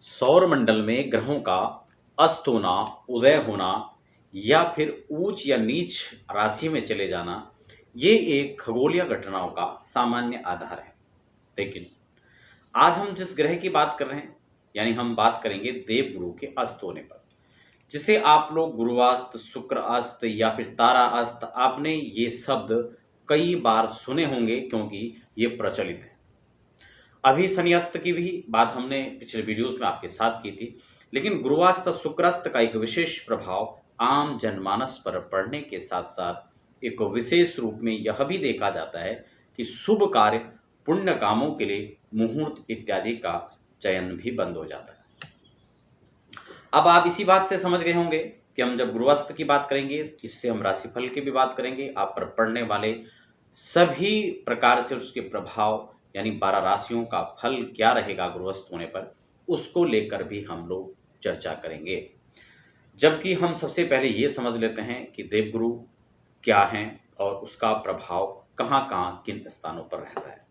सौर मंडल में ग्रहों का अस्त होना, उदय होना या फिर ऊंच या नीच राशि में चले जाना, ये एक खगोलीय घटनाओं का सामान्य आधार है। लेकिन आज हम जिस ग्रह की बात कर रहे हैं, यानी हम बात करेंगे देवगुरु के अस्त होने पर, जिसे आप लोग गुरुवास्त, शुक्र अस्त या फिर तारा अस्त, आपने ये शब्द कई बार सुने होंगे क्योंकि ये प्रचलित है। अभी शनि अस्त की भी बात हमने पिछले वीडियोस में आपके साथ की थी, लेकिन गुरुवास्त शुक्रास्त का एक विशेष प्रभाव आम जनमानस पर पड़ने के साथ साथ एक विशेष रूप में यह भी देखा जाता है कि शुभ कार्य, पुण्य कामों के लिए मुहूर्त इत्यादि का चयन भी बंद हो जाता है। अब आप इसी बात से समझ गए होंगे कि हम जब गुरुवास्त की बात करेंगे, इससे हम राशिफल की भी बात करेंगे, आप पर पड़ने वाले सभी प्रकार से उसके प्रभाव यानी 12 राशियों का फल क्या रहेगा गुरुवास्त होने पर, उसको लेकर भी हम लोग चर्चा करेंगे। जबकि हम सबसे पहले ये समझ लेते हैं कि देवगुरु क्या हैं और उसका प्रभाव कहाँ कहाँ किन स्थानों पर रहता है।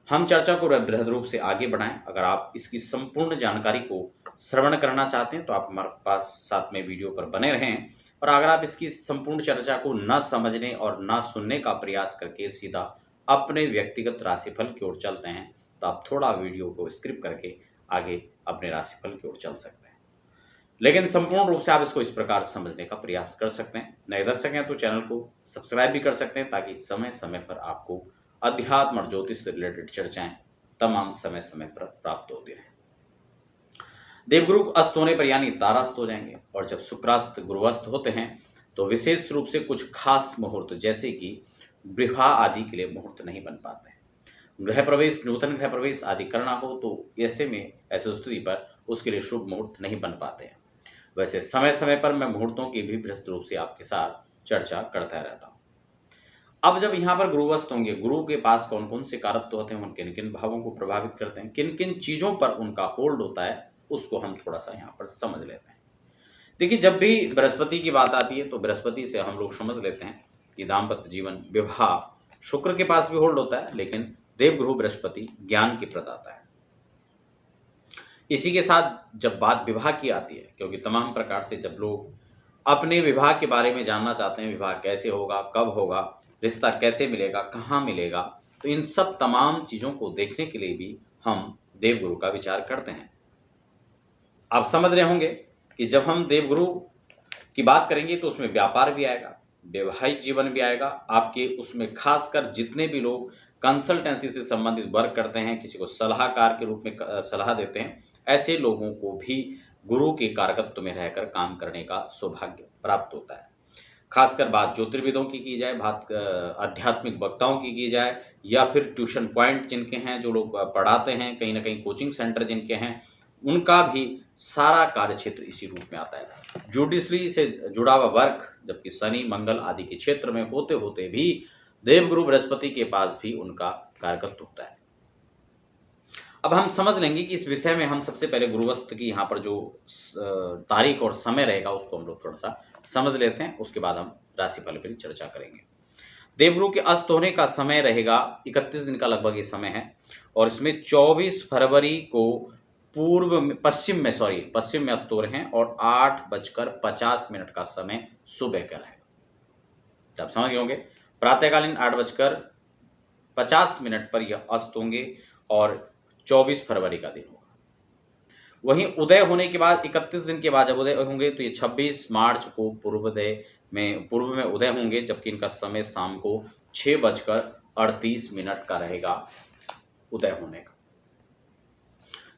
हम चर्चा को बृहद रूप से आगे बढ़ाएं। अगर आप इसकी संपूर्ण जानकारी को श्रवण करना चाहते हैं तो आप हमारे पास साथ में वीडियो पर बने रहें, और अगर आप इसकी संपूर्ण चर्चा को न समझने और न सुनने का प्रयास करके सीधा अपने व्यक्तिगत राशिफल की ओर चलते हैं तो आप थोड़ा वीडियो को स्किप करके आगे अपने राशिफल की ओर चल सकते हैं। लेकिन संपूर्ण रूप से आप इसको इस प्रकार समझने का प्रयास कर सकते हैं। नए दर्शक हैं तो चैनल को सब्सक्राइब भी कर सकते हैं ताकि समय समय पर आपको अध्यात्म और ज्योतिष से रिलेटेड चर्चाएं तमाम समय समय पर प्राप्त होती रहें। देवगुरु अस्त होने पर यानी तारास्त हो जाएंगे, और जब शुक्रास्त गुरुअस्त होते हैं तो विशेष रूप से कुछ खास मुहूर्त जैसे कि विवाह आदि के लिए मुहूर्त नहीं बन पाते हैं। गृह प्रवेश, नूतन गृह प्रवेश आदि करना हो तो ऐसे में ऐसी स्थिति पर उसके लिए शुभ मुहूर्त नहीं बन पाते हैं। वैसे समय समय पर मैं मुहूर्तों की भी विस्तृत रूप से आपके साथ चर्चा करता रहता हूँ। अब जब यहाँ पर गुरुवस्त होंगे, गुरु के पास कौन कौन से कारक होते हैं, उन किन किन भावों को प्रभावित करते हैं, किन किन चीजों पर उनका होल्ड होता है, उसको हम थोड़ा सा यहाँ पर समझ लेते हैं। देखिए, जब भी बृहस्पति की बात आती है तो बृहस्पति से हम लोग समझ लेते हैं कि दाम्पत्य जीवन, विवाह शुक्र के पास भी होल्ड होता है, लेकिन देवगुरु बृहस्पति ज्ञान की प्रदाता है। इसी के साथ जब बात विवाह की आती है, क्योंकि तमाम प्रकार से जब लोग अपने विवाह के बारे में जानना चाहते हैं, विवाह कैसे होगा, कब होगा, रिश्ता कैसे मिलेगा, कहाँ मिलेगा, तो इन सब तमाम चीज़ों को देखने के लिए भी हम देवगुरु का विचार करते हैं। आप समझ रहे होंगे कि जब हम देवगुरु की बात करेंगे तो उसमें व्यापार भी आएगा, वैवाहिक जीवन भी आएगा, आपके उसमें खासकर जितने भी लोग कंसल्टेंसी से संबंधित वर्क करते हैं, किसी को सलाहकार के रूप में सलाह देते हैं, ऐसे लोगों को भी गुरु के कारकत्व में रहकर काम करने का सौभाग्य प्राप्त होता है। खासकर बात ज्योतिर्विदों की जाए, बात आध्यात्मिक वक्ताओं की जाए, या फिर ट्यूशन पॉइंट जिनके हैं, जो लोग पढ़ाते हैं, कहीं ना कहीं कोचिंग सेंटर जिनके हैं, उनका भी सारा कार्य क्षेत्र इसी रूप में आता है। जुडिशरी से जुड़ा हुआ वर्क, जबकि शनि मंगल आदि के क्षेत्र में होते होते भी देवगुरु बृहस्पति के पास भी उनका कारकत्व होता है। अब हम समझ लेंगे कि इस विषय में हम सबसे पहले गुरुवस्त की यहाँ पर जो तारीख और समय रहेगा उसको हम लोग थोड़ा सा समझ लेते हैं, उसके बाद हम राशिफल पर चर्चा करेंगे। देवगुरु के अस्त होने का समय रहेगा 31 दिन का लगभग ये समय है, और इसमें 24 फरवरी को पश्चिम में अस्त हो रहे हैं, और 8:50 का समय सुबह का रहेगा। आप समझ गए होंगे, प्रातःकालीन 8:50 पर यह अस्त होंगे और 24 फरवरी का दिन होगा। वहीं उदय होने के बाद 31 दिन के बाद जब उदय होंगे तो ये 26 मार्च को पूर्व में उदय होंगे, जबकि इनका समय शाम को 6:38 का रहेगा उदय होने का।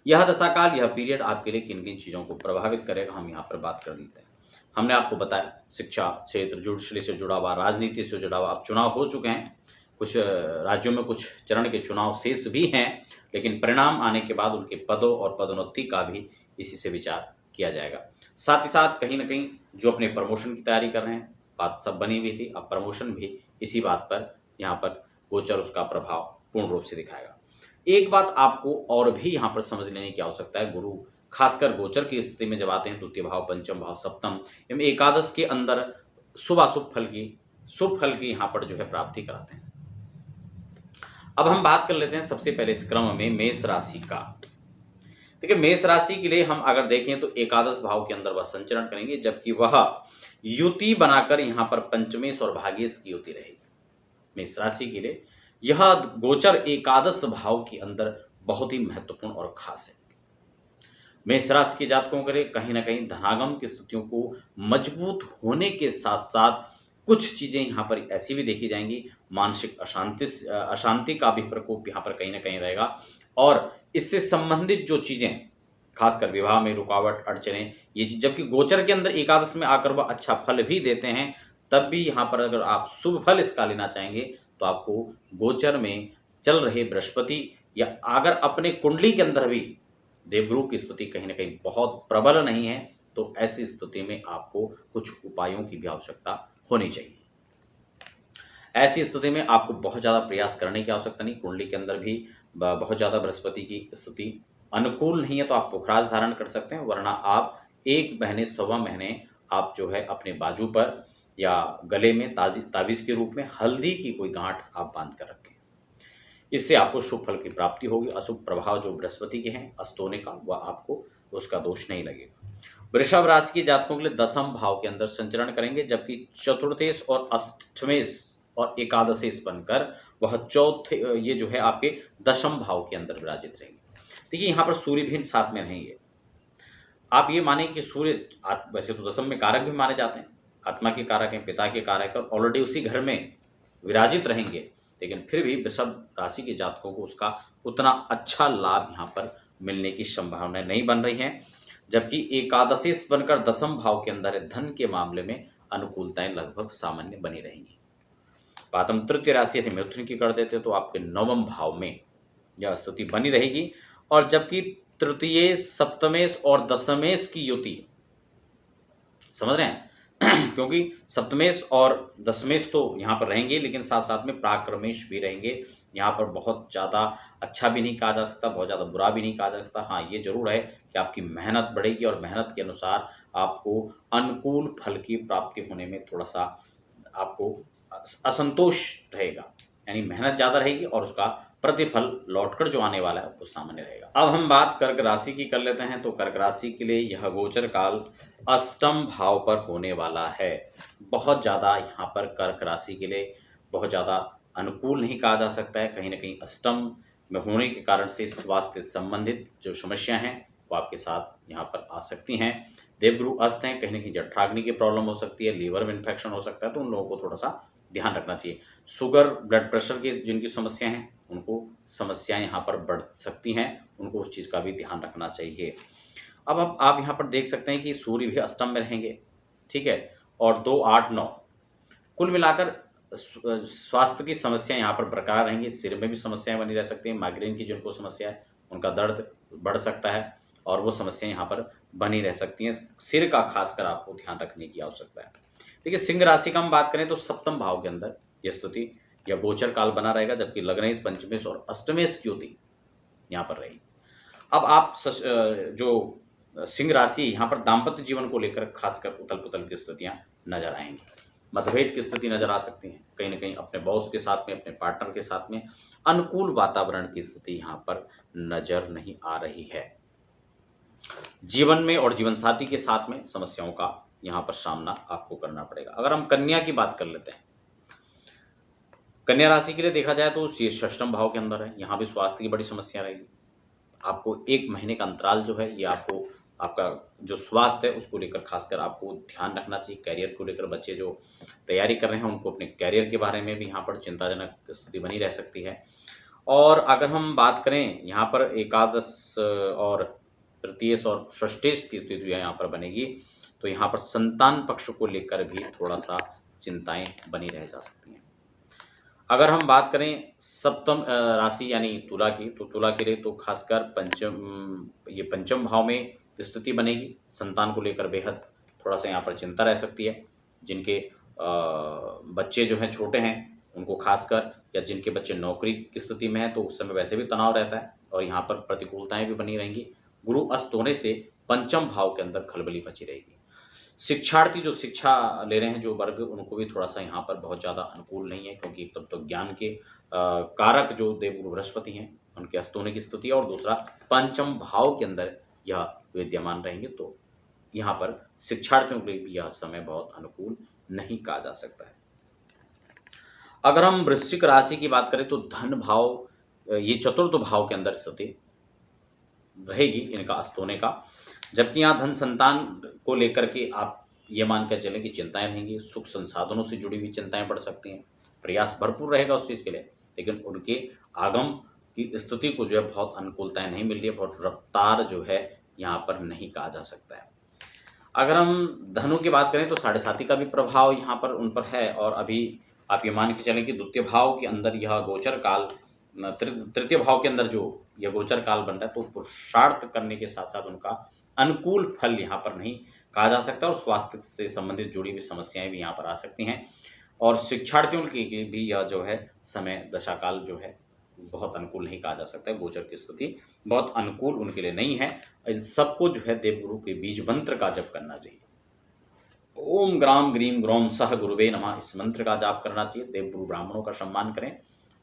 यह दशाकाल, यह पीरियड आपके लिए किन किन चीज़ों को प्रभावित करेगा, हम यहाँ पर बात कर लेते हैं। हमने आपको बताया शिक्षा क्षेत्र, जुडिशरी से जुड़ा हुआ, राजनीति से जुड़ा हुआ। अब चुनाव हो चुके हैं, कुछ राज्यों में कुछ चरण के चुनाव शेष भी हैं, लेकिन परिणाम आने के बाद उनके पदों और पदोन्नति का भी इसी से विचार किया जाएगा। साथ ही साथ कहीं ना कहीं जो अपने प्रमोशन की तैयारी कर रहे हैं, बात सब बनी हुई थी, अब प्रमोशन भी इसी बात पर यहाँ पर गोचर उसका प्रभाव पूर्ण रूप से दिखाएगा। एक बात आपको और भी यहाँ पर समझ लेने की आवश्यकता है, गुरु खासकर गोचर की स्थिति में जब आते हैं, द्वितीय भाव, पंचम भाव, सप्तम एवं एकादश के अंदर शुभ फल की यहाँ पर जो है प्राप्ति कराते हैं। अब हम बात कर लेते हैं सबसे पहले इस क्रम में मेष राशि का। देखिए मेष राशि के लिए हम अगर देखें तो एकादश भाव के अंदर वह संचरण करेंगे, जबकि वह युति बनाकर यहाँ पर पंचमेश और भाग्येश की युति रहेगी। मेष राशि के लिए यह गोचर एकादश भाव के अंदर बहुत ही महत्वपूर्ण और खास है। मेष राशि के जातकों के लिए कहीं ना कहीं धनागम की स्थितियों को मजबूत होने के साथ साथ कुछ चीजें यहाँ पर ऐसी भी देखी जाएंगी, मानसिक अशांति का भी प्रकोप यहाँ पर कहीं ना कहीं रहेगा। और इससे संबंधित जो चीजें, खासकर विवाह में रुकावट, अड़चने, ये चीज, जबकि गोचर के अंदर एकादश में आकर वह अच्छा फल भी देते हैं, तब भी यहाँ पर अगर आप शुभ फल इसका लेना चाहेंगे तो आपको गोचर में चल रहे बृहस्पति या अगर अपने कुंडली के अंदर भी देवगुरु की स्थिति कहीं ना कहीं बहुत प्रबल नहीं है, तो ऐसी स्थिति में आपको कुछ उपायों की भी आवश्यकता होनी चाहिए। ऐसी स्थिति में आपको बहुत ज़्यादा प्रयास करने की आवश्यकता नहीं। कुंडली के अंदर भी बहुत ज़्यादा बृहस्पति की स्थिति अनुकूल नहीं है तो आप पुखराज धारण कर सकते हैं, वरना आप 1 महीने सवा महीने आप जो है अपने बाजू पर या गले में ताबीज के रूप में हल्दी की कोई गांठ आप बांध कर रखें। इससे आपको शुभ फल की प्राप्ति होगी। अशुभ प्रभाव जो बृहस्पति के हैं अस्त होने का, वह आपको उसका दोष नहीं लगेगा। वृषभ राशि के जातकों के लिए दशम भाव के अंदर संचरण करेंगे, जबकि चतुर्थेश और अष्टमेश और एकादशेश बनकर वह चौथे ये जो है आपके दशम भाव के अंदर विराजित रहेंगे। देखिए यहाँ पर सूर्य भी साथ में रहेंगे। आप ये माने कि सूर्य वैसे तो दशम में कारक भी माने जाते हैं, आत्मा के कारक हैं, पिता के कारक हैं, और ऑलरेडी उसी घर में विराजित रहेंगे, लेकिन फिर भी वृषभ राशि के जातकों को उसका उतना अच्छा लाभ यहाँ पर मिलने की संभावना नहीं बन रही है। जबकि एकादशेश बनकर दशम भाव के अंदर है, धन के मामले में अनुकूलताएं लगभग सामान्य बनी रहेंगी। बात हम तृतीय राशि यदि मिथुन की कर देते तो आपके नवम भाव में यह स्थिति बनी रहेगी। और जबकि तृतीय, सप्तमेश और दशमेश की युति, समझ रहे हैं क्योंकि सप्तमेश और दशमेश तो यहाँ पर रहेंगे, लेकिन साथ साथ में प्राक्रमेश भी रहेंगे। यहाँ पर बहुत ज़्यादा अच्छा भी नहीं कहा जा सकता, बहुत ज़्यादा बुरा भी नहीं कहा जा सकता। हाँ, ये जरूर है कि आपकी मेहनत बढ़ेगी और मेहनत के अनुसार आपको अनुकूल फल की प्राप्ति होने में थोड़ा सा आपको असंतोष रहेगा, यानी मेहनत ज़्यादा रहेगी और उसका प्रतिफल लौटकर जो आने वाला है वो सामान्य रहेगा। अब हम बात कर्क राशि की कर लेते हैं। तो कर्क राशि के लिए यह गोचर काल अष्टम भाव पर होने वाला है। बहुत ज़्यादा यहाँ पर कर्क राशि के लिए बहुत ज़्यादा अनुकूल नहीं कहा जा सकता है। कहीं ना कहीं अष्टम में होने के कारण से स्वास्थ्य संबंधित जो समस्या हैं वो आपके साथ यहाँ पर आ सकती हैं। देवगुरु अस्त हैं, कहीं ना कहीं जठराग्नि की प्रॉब्लम हो सकती है, लीवर में इन्फेक्शन हो सकता है, तो उन लोगों को थोड़ा सा ध्यान रखना चाहिए। शुगर, ब्लड प्रेशर की जिनकी समस्या हैं उनको समस्याएं यहाँ पर बढ़ सकती हैं, उनको उस चीज़ का भी ध्यान रखना चाहिए। अब आप यहाँ पर देख सकते हैं कि सूर्य भी अष्टम में रहेंगे, ठीक है, और 2, 8, 9 कुल मिलाकर स्वास्थ्य की समस्या यहाँ पर बरकरार रहेंगी। सिर में भी समस्याएं बनी रह सकती हैं, माइग्रेन की जिनको समस्या है उनका दर्द बढ़ सकता है और वो समस्याएं यहाँ पर बनी रह सकती हैं। सिर का खासकर आपको ध्यान रखने की आवश्यकता है। देखिए सिंह राशि का हम बात करें तो सप्तम भाव के अंदर यह स्थिति या गोचर काल बना रहेगा, जबकि लग्नेश, पंचमेश और अष्टमेश की युति यहाँ पर रहेगी। अब आप जो सिंह राशि यहाँ पर दाम्पत्य जीवन को लेकर खासकर उथल पुथल की स्थितियाँ नजर आएंगी, मतभेद की स्थिति नजर आ सकती है। कहीं ना कहीं अपने बॉस के साथ में, अपने पार्टनर के साथ में अनुकूल वातावरण की स्थिति यहाँ पर नजर नहीं आ रही है। जीवन में और जीवन साथी के साथ में समस्याओं का यहाँ पर सामना आपको करना पड़ेगा। अगर हम कन्या की बात कर लेते हैं, कन्या राशि के लिए देखा जाए तो ये षष्ठम भाव के अंदर है, यहाँ भी स्वास्थ्य की बड़ी समस्या रहेगी। आपको 1 महीने का अंतराल जो है ये आपको आपका जो स्वास्थ्य है उसको लेकर खासकर आपको ध्यान रखना चाहिए। कैरियर को लेकर बच्चे जो तैयारी कर रहे हैं उनको अपने कैरियर के बारे में भी यहाँ पर चिंताजनक स्थिति बनी रह सकती है। और अगर हम बात करें यहाँ पर एकादश और तृतीयश और षष्ठेश की स्थिति यहाँ पर बनेगी, तो यहाँ पर संतान पक्ष को लेकर भी थोड़ा सा चिंताएं बनी रह जा सकती हैं। अगर हम बात करें सप्तम राशि यानी तुला की, तो तुला के लिए तो खासकर पंचम भाव में स्थिति बनेगी। संतान को लेकर बेहद थोड़ा सा यहाँ पर चिंता रह सकती है। जिनके बच्चे जो हैं छोटे हैं उनको खासकर, या जिनके बच्चे नौकरी की स्थिति में हैं तो उस समय वैसे भी तनाव रहता है और यहाँ पर प्रतिकूलताएं भी बनी रहेंगी। गुरु अस्त होने से पंचम भाव के अंदर खलबली बची रहेगी। शिक्षार्थी जो शिक्षा ले रहे हैं जो वर्ग, उनको भी थोड़ा सा यहाँ पर बहुत ज़्यादा अनुकूल नहीं है, क्योंकि तब तो ज्ञान के कारक जो देवगुरु बृहस्पति हैं उनके अस्त होने की स्थिति है, और दूसरा पंचम भाव के अंदर यह विद्यमान रहेंगे, तो यहाँ पर शिक्षार्थियों के लिए भी यह समय बहुत अनुकूल नहीं कहा जा सकता है। अगर हम वृश्चिक राशि की बात करें तो धन भाव, ये चतुर्थ भाव के अंदर स्थिति रहेगी इनका अस्त होने का, जबकि यहाँ धन संतान को लेकर के आप ये मान कर चलें कि चिंताएं रहेंगी, सुख संसाधनों से जुड़ी हुई चिंताएं बढ़ सकती हैं, प्रयास भरपूर रहेगा उस चीज़ के लिए, लेकिन उनके आगम की स्थिति को जो है बहुत अनुकूलताएं नहीं मिल रही है, बहुत रफ्तार जो है यहाँ पर नहीं कहा जा सकता है। अगर हम धनु की बात करें तो साढ़े साथी का भी प्रभाव यहाँ पर उन पर है, और अभी आप ये मान के चलें कि द्वितीय भाव के अंदर यह गोचर काल, तृतीय भाव के अंदर जो यह गोचर काल बन रहा है, तो पुरुषार्थ करने के साथ साथ उनका अनुकूल फल यहाँ पर नहीं कहा जा सकता, और स्वास्थ्य से संबंधित जुड़ी हुई समस्याएं भी यहाँ पर आ सकती हैं, और शिक्षार्थियों के भी यह जो है समय दशा काल जो है बहुत अनुकूल नहीं कहा जा सकता है। गोचर की स्थिति बहुत अनुकूल उनके लिए नहीं है। इन सबको जो है देवगुरु के बीज मंत्र का जप करना चाहिए। ओम ग्राम ग्रीम ग्रोम सह गुरुवे नमः, इस मंत्र का जाप करना चाहिए। देवगुरु ब्राह्मणों का सम्मान करें,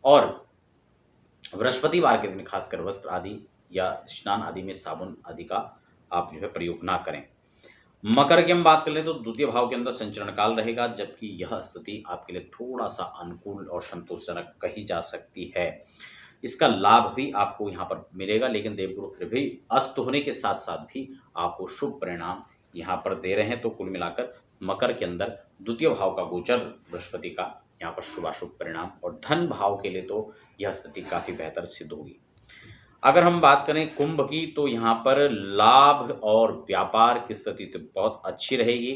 और बृहस्पतिवार के दिन खासकर वस्त्र आदि या स्नान आदि में साबुन आदि का आप जो है प्रयोग ना करें। मकर की हम बात कर लें तो द्वितीय भाव के अंदर संचरण काल रहेगा, जबकि यह स्थिति आपके लिए थोड़ा सा अनुकूल और संतोषजनक कही जा सकती है। इसका लाभ भी आपको यहाँ पर मिलेगा, लेकिन देवगुरु फिर भी अस्त होने के साथ साथ भी आपको शुभ परिणाम यहाँ पर दे रहे हैं। तो कुल मिलाकर मकर के अंदर द्वितीय भाव का गोचर बृहस्पति का यहाँ पर शुभाशुभ परिणाम, और धन भाव के लिए तो यह स्थिति काफी बेहतर सिद्ध होगी। अगर हम बात करें कुंभ की, तो यहाँ पर लाभ और व्यापार की स्थिति तो बहुत अच्छी रहेगी,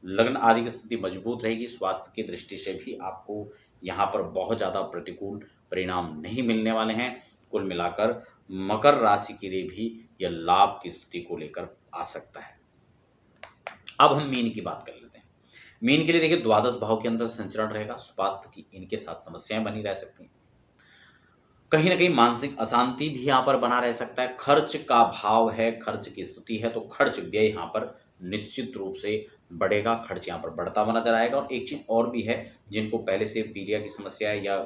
लग्न आदि की स्थिति मजबूत रहेगी। स्वास्थ्य की दृष्टि से भी आपको यहाँ पर बहुत ज़्यादा प्रतिकूल परिणाम नहीं मिलने वाले हैं। कुल मिलाकर मकर राशि के लिए भी यह लाभ की स्थिति को लेकर आ सकता है। अब हम मीन की बात कर लेते हैं। मीन के लिए देखिए द्वादश भाव के अंदर संचरण रहेगा, स्वास्थ्य की इनके साथ समस्याएं बनी रह सकती हैं, कहीं ना कहीं मानसिक अशांति भी यहाँ पर बना रह सकता है। खर्च का भाव है, खर्च की स्थिति है, तो खर्च व्यय यहाँ पर निश्चित रूप से बढ़ेगा, खर्च यहाँ पर बढ़ता हुआ नजर आएगा। और एक चीज और भी है, जिनको पहले से पीलिया की समस्या है, या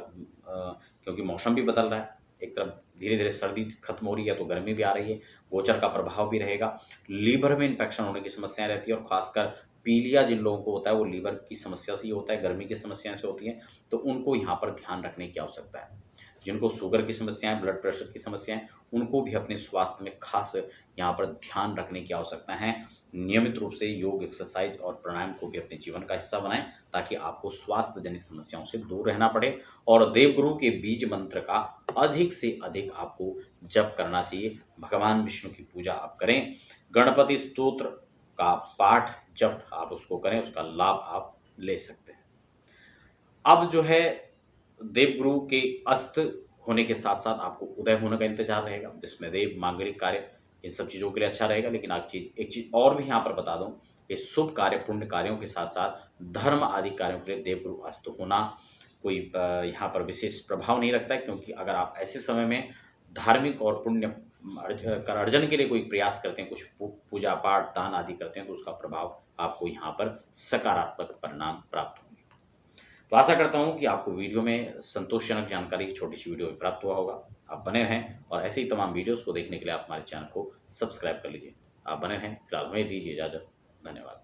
क्योंकि मौसम भी बदल रहा है, एक तरफ धीरे धीरे सर्दी खत्म हो रही है तो गर्मी भी आ रही है, गोचर का प्रभाव भी रहेगा। लीवर में इन्फेक्शन होने की समस्याएं रहती है, और खासकर पीलिया जिन लोगों को होता है वो लीवर की समस्या से ही होता है, गर्मी की समस्या से होती है, तो उनको यहाँ पर ध्यान रखने की आवश्यकता है। जिनको शुगर की समस्याएं, ब्लड प्रेशर की समस्याएं, उनको भी अपने स्वास्थ्य में खास यहाँ पर ध्यान रखने की आवश्यकता है। नियमित रूप से योग, एक्सरसाइज और प्राणायाम को भी अपने जीवन का हिस्सा बनाएं, ताकि आपको स्वास्थ्य जनित समस्याओं से दूर रहना पड़े। और देवगुरु के बीज मंत्र का अधिक से अधिक आपको जप करना चाहिए। भगवान विष्णु की पूजा आप करें, गणपति स्तोत्र का पाठ जप आप उसको करें, उसका लाभ आप ले सकते हैं। अब जो है देवगुरु के अस्त होने के साथ साथ आपको उदय होने का इंतजार रहेगा, जिसमें देव, मांगलिक कार्य, इन सब चीज़ों के लिए अच्छा रहेगा। लेकिन एक चीज़ और भी यहाँ पर बता दूं कि शुभ कार्य, पुण्य कार्यों के साथ साथ धर्म आदि कार्यों के लिए देवगुरु अस्त होना कोई यहाँ पर विशेष प्रभाव नहीं रखता है, क्योंकि अगर आप ऐसे समय में धार्मिक और पुण्य अर्जन के लिए कोई प्रयास करते हैं, कुछ पूजा पाठ, दान आदि करते हैं, तो उसका प्रभाव आपको यहाँ पर सकारात्मक परिणाम प्राप्त होंगे। तो आशा करता हूँ कि आपको वीडियो में संतोषजनक जानकारी की छोटी सी वीडियो प्राप्त हुआ होगा। आप बने रहें, और ऐसे ही तमाम वीडियोस को देखने के लिए आप हमारे चैनल को सब्सक्राइब कर लीजिए। आप बने रहें। फिलहाल हमें दीजिए इजाजत। धन्यवाद।